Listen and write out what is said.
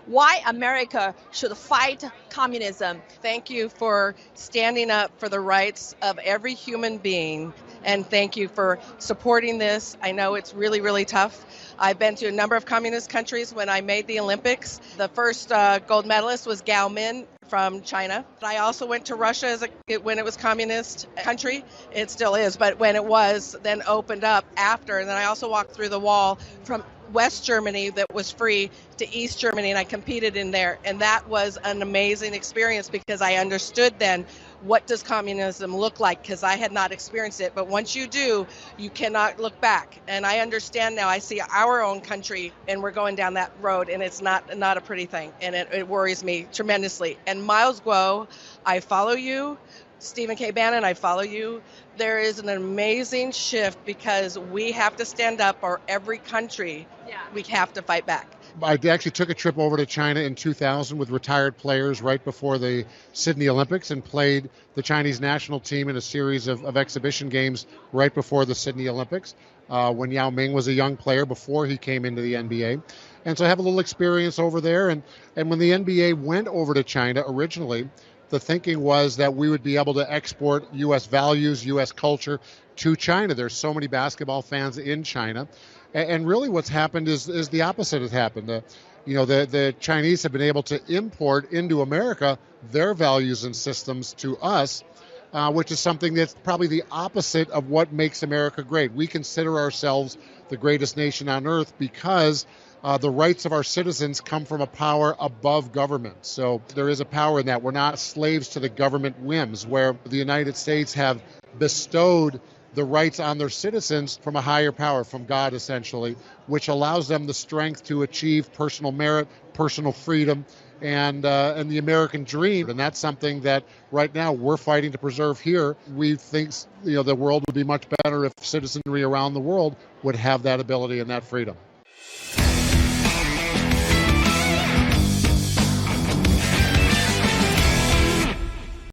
why America should fight communism. Thank you for standing up for the rights of every human being, and thank you for supporting this. I know it's really, really tough. I've been to a number of communist countries when I made the Olympics. The first gold medalist was Gao Min from China. I also went to Russia when it was communist country. It still is, but when it was, then opened up after. And then I also walked through the wall from West Germany that was free to East Germany, and I competed in there. And that was an amazing experience because I understood then what does communism look like, because I had not experienced it. But once you do, you cannot look back. And I understand now. I see our own country, and we're going down that road, and it's not a pretty thing, and it worries me tremendously. And Miles Guo, I follow you. Stephen K. Bannon, I follow you. There is an amazing shift because we have to stand up, or every country, we have to fight back. I actually took a trip over to China in 2000 with retired players right before the Sydney Olympics and played the Chinese national team in a series of exhibition games right before the Sydney Olympics when Yao Ming was a young player before he came into the NBA. And so I have a little experience over there. And when the NBA went over to China originally, the thinking was that we would be able to export U.S. values, U.S. culture to China. There's so many basketball fans in China. And really what's happened is the opposite has happened. The Chinese have been able to import into America their values and systems to us, which is something that's probably the opposite of what makes America great. We consider ourselves the greatest nation on earth because the rights of our citizens come from a power above government. So there is a power in that. We're not slaves to the government whims, where the United States have bestowed the rights on their citizens from a higher power, from God essentially, which allows them the strength to achieve personal merit, personal freedom, and the American dream. And that's something that right now we're fighting to preserve here. We think the world would be much better if citizenry around the world would have that ability and that freedom.